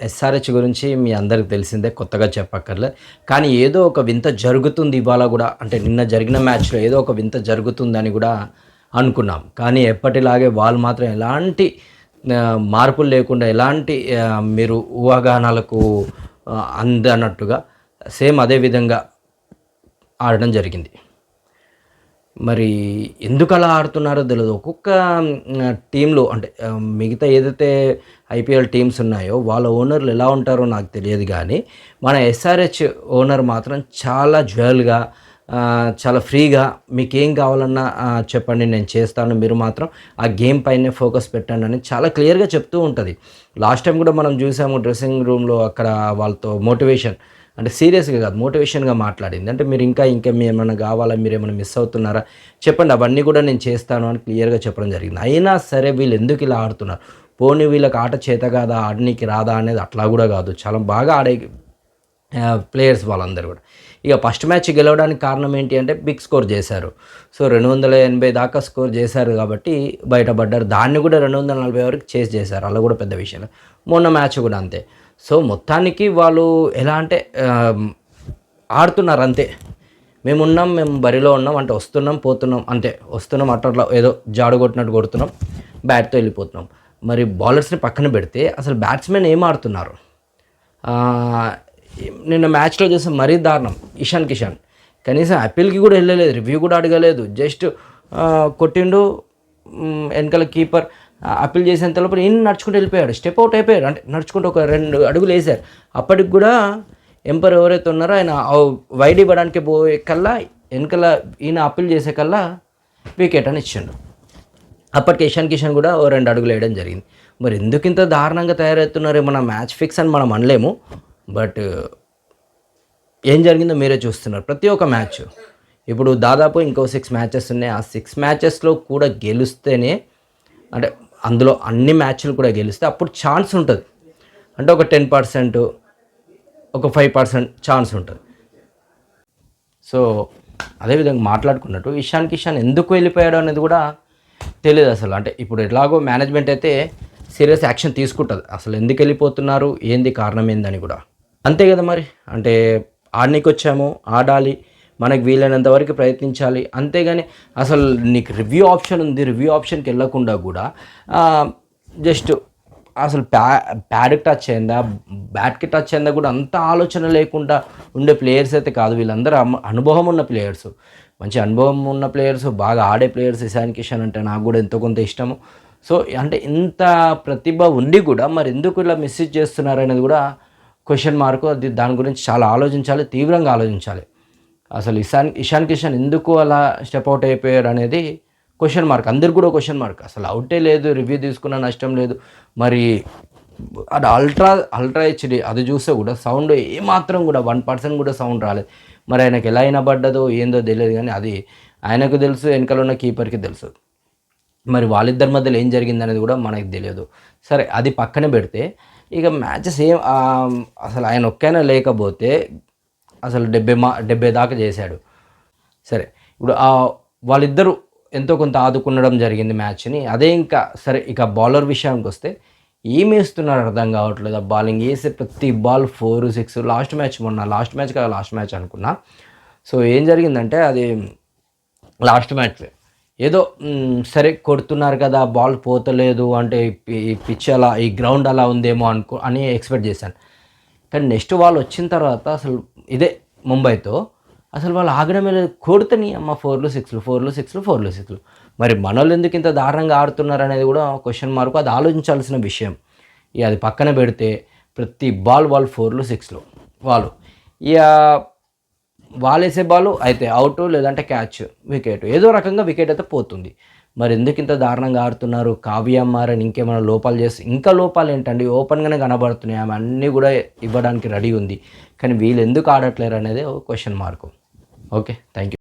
SRH గురించి మీ అందరికి తెలిసిందే, కొత్తగా చెప్పక్కర్లే. కానీ ఏదో ఒక వింత జరుగుతుంది ఇవాళ గూడా. అంటే నిన్న జరిగిన మ్యాచ్‌లో ఏదో ఒక వింత జరుగుతుందని గూడా అనుకున్నాం. కానీ ఎప్పటిలాగే వాళ్ళు మాత్రం ఎలాంటి మార్పులు లేకుండా, ఎలాంటి మీరు ఊహాగానాలకు అందనట్టుగా సేమ్ అదే విధంగా ఆడడం జరిగింది. మరి ఎందుకలా ఆడుతున్నారో తెలీదు. ఒక్కొక్క టీమ్‌లో అంటే మిగతా ఏదైతే ఐపీఎల్ టీమ్స్ ఉన్నాయో వాళ్ళ ఓనర్‌లు ఎలా ఉంటారో నాకు తెలియదు గానీ, మన ఎస్ఆర్‌హెచ్ ఓనర్ మాత్రం చాలా జ్యువెల్‌గా, చాలా ఫ్రీగా మీకేం కావాలన్నా చెప్పండి నేను చేస్తాను. మీరు మాత్రం ఆ గేమ్ పైనే ఫోకస్ పెట్టండని చాలా క్లియర్‌గా చెప్తూ ఉంటది. లాస్ట్ టైమ్ గూడా మనం చూసాము డ్రెస్సింగ్ రూమ్‌లో అక్కడ వాళ్ళతో మోటివేషన్ అంటే సీరియస్‌గా కాదు, మోటివేషన్‌గా మాట్లాడింది. అంటే మీరు ఇంకా ఏమన్నా కావాలా? మీరేమన్నా మిస్ అవుతున్నారా? చెప్పండి, అవన్నీ కూడా నేను చేస్తాను అని క్లియర్‌గా చెప్పడం జరిగింది. అయినా సరే వీళ్ళు ఎందుకు ఇలా ఆడుతున్నారు? పోనీ వీళ్ళకి ఆట చేత కాదా? ఆడనీకి రాదా? అనేది అట్లా కూడా కాదు. చాలా బాగా ఆడే ప్లేయర్స్ వాళ్ళందరూ కూడా. ఇక ఫస్ట్ మ్యాచ్ గెలవడానికి కారణం ఏంటి అంటే బిగ్ స్కోర్ చేశారు. సో 280 దాకా స్కోర్ చేశారు కాబట్టి బయటపడ్డారు. దాన్ని కూడా 240 వరకు చేజ్ చేశారు. అలా కూడా పెద్ద విషయం. మొన్న మ్యాచ్ కూడా అంతే. సో మొత్తానికి వాళ్ళు ఎలా అంటే ఆడుతున్నారు అంతే. మేము బరిలో ఉన్నాం అంటే వస్తున్నాం, పోతున్నాం అంతే. వస్తున్నాం అట్లా ఏదో జాడు కొట్టినట్టు కొడుతున్నాం, బ్యాట్‌తో వెళ్ళిపోతున్నాం. మరి బౌలర్స్‌ని పక్కన పెడితే అసలు బ్యాట్స్‌మెన్ ఏం ఆడుతున్నారు? నిన్న మ్యాచ్‌లో చూస్తే మరీ దారుణం. ఇషాన్ కిషన్ కనీసం అప్పీల్‌కి కూడా వెళ్ళలేదు, రివ్యూ కూడా అడగలేదు. జస్ట్ కొట్టిండు, వెనకాల కీపర్ అప్పీల్ చేసేంత లోపల ఈయన నడుచుకుంటూ వెళ్ళిపోయాడు. స్టెప్ అవుట్ అయిపోయాడు. అంటే నడుచుకుంటూ ఒక 2 అడుగులు వేశారు. అప్పటికి కూడా ఎంపైర్ ఎవరైతే ఉన్నారో ఆయన వైడ్ ఇవ్వడానికి పోయే కల్లా వెనకాల ఈయన అప్పీల్ చేసే కల్లా వికెట్ అని ఇచ్చిండు. అప్పటికి ఇషాన్ కిషన్ కూడా ఓ 2 అడుగులు వేయడం జరిగింది. మరి ఎందుకు ఇంత దారుణంగా తయారవుతున్నారు? మన మ్యాచ్ ఫిక్స్ అని మనం అనలేము. బట్ ఏం జరిగిందో మీరే చూస్తున్నారు. ప్రతి ఒక్క మ్యాచ్ ఇప్పుడు దాదాపు ఇంకో 6 మ్యాచెస్ ఉన్నాయి. ఆ 6 మ్యాచెస్‌లో కూడా గెలిస్తేనే, అంటే అందులో అన్ని మ్యాచ్‌లు కూడా గెలిస్తే అప్పుడు ఛాన్స్ ఉంటది. అంటే ఒక 10%, ఒక 5% ఛాన్స్ ఉంటది. సో అదే విధంగా మాట్లాడుకున్నట్టు ఇషాన్ కిషన్ ఎందుకు వెళ్ళిపోయాడో అనేది కూడా తెలీదసలు. అంటే ఇప్పుడు ఎట్లాగో మేనేజ్‌మెంట్ అయితే సీరియస్ యాక్షన్ తీసుకుంటది. అసలు ఎందుకు వెళ్ళిపోతున్నారు? ఏంది కారణం ఏందని కూడా. అంతే కదా మరి. అంటే ఆడనీకొచ్చాము, ఆడాలి. మనకు వీలైనంత వరకు ప్రయత్నించాలి. అంతేగాని అసలు నీకు రివ్యూ ఆప్షన్ ఉంది. రివ్యూ ఆప్షన్‌కి వెళ్ళకుండా కూడా జస్ట్ అసలు ప్యాడ్‌కి టచ్ అయిందా? బ్యాట్‌కి టచ్ అయిందా కూడా అంత ఆలోచన లేకుండా ఉండే ప్లేయర్స్ అయితే కాదు. వీళ్ళందరూ అనుభవం ఉన్న ప్లేయర్స్. మంచి అనుభవం ఉన్న ప్లేయర్స్, బాగా ఆడే ప్లేయర్స్. ఇషాన్ కిషన్ అంటే నాకు కూడా ఎంతో కొంత ఇష్టము. సో అంటే ఇంత ప్రతిభ ఉండి కూడా మరి ఎందుకు ఇలా మిస్యూజ్ చేస్తున్నారనేది కూడా క్వెషన్ మార్క్. అది దాని గురించి చాలా ఆలోచించాలి, తీవ్రంగా ఆలోచించాలి. అసలు ఇషాన్ కిషన్ ఎందుకు అలా స్టెప్ అవుట్ అయిపోయారు అనేది క్వెషన్ మార్క్. అందరికి కూడా క్వెషన్ మార్క్. అసలు అవుటే లేదు, రివ్యూ తీసుకున్న నష్టం లేదు. మరి అది అల్ట్రా హెచ్‌డి అది చూస్తే కూడా సౌండ్ ఏమాత్రం కూడా 1% కూడా సౌండ్ రాలేదు. మరి ఆయనకి ఎలా వినబడ్డదో ఏందో తెలియదు కానీ అది ఆయనకు తెలుసు, వెనకాల ఉన్న కీపర్‌కి తెలుసు. మరి వాళ్ళిద్దరి మధ్యలో ఏం జరిగిందనేది కూడా మనకు తెలియదు. సరే అది పక్కన పెడితే ఇక మ్యాచెస్ అసలు ఆయన ఒక్కైనా లేకపోతే అసలు 70 దాకా చేశాడు. సరే ఇప్పుడు వాళ్ళిద్దరూ ఎంతో కొంత ఆదుకునడం జరిగింది మ్యాచ్‌ని. అదే ఇంకా సరే ఇక బౌలర్ విషయానికొస్తే ఏమేస్తున్నారో అర్థం కావట్లేదు. ఆ బౌలింగ్ ఏసే ప్రతి బాల్ 4, 6 లాస్ట్ మ్యాచ్ అనుకున్నా. సో ఏం జరిగిందంటే అది లాస్ట్ మ్యాచ్ ఏదో సరే కొడుతున్నారు కదా, బాల్ పోతలేదు అంటే ఈ పిచ్ అలా, ఈ గ్రౌండ్ అలా ఉందేమో అని ఎక్స్‌పెక్ట్ చేశాను. కానీ నెక్స్ట్ వాళ్ళు వచ్చిన తర్వాత అసలు ఇదే ముంబైతో అసలు వాళ్ళు ఆగడమే లేదు. కొడితేని అమ్మ 4లు 6లు. మరి మనోళ్ళు ఎందుకు ఇంత దారుణంగా ఆడుతున్నారు అనేది కూడా క్వెషన్ మార్క్. అది ఆలోచించాల్సిన విషయం. ఇక అది పక్కన పెడితే ప్రతి బాల్ వాళ్ళు 4లు 6లు వాళ్ళు. ఇక వాళ్ళేసే బాలు అయితే అవుటు, లేదంటే క్యాచ్, వికెట్. ఏదో రకంగా వికెట్ అయితే పోతుంది. మరి ఎందుకు ఇంత దారుణంగా ఆడుతున్నారు? కావ్య మారన్ ఇంకేమైనా లోపాలు ఇంకా లోపాలేంటండి? ఓపెన్‌గానే కనబడుతున్నాయి. ఆమె అన్నీ కూడా ఇవ్వడానికి రెడీ ఉంది. కానీ వీళ్ళు ఎందుకు ఆడట్లేరు అనేది question mark. Okay. Thank you.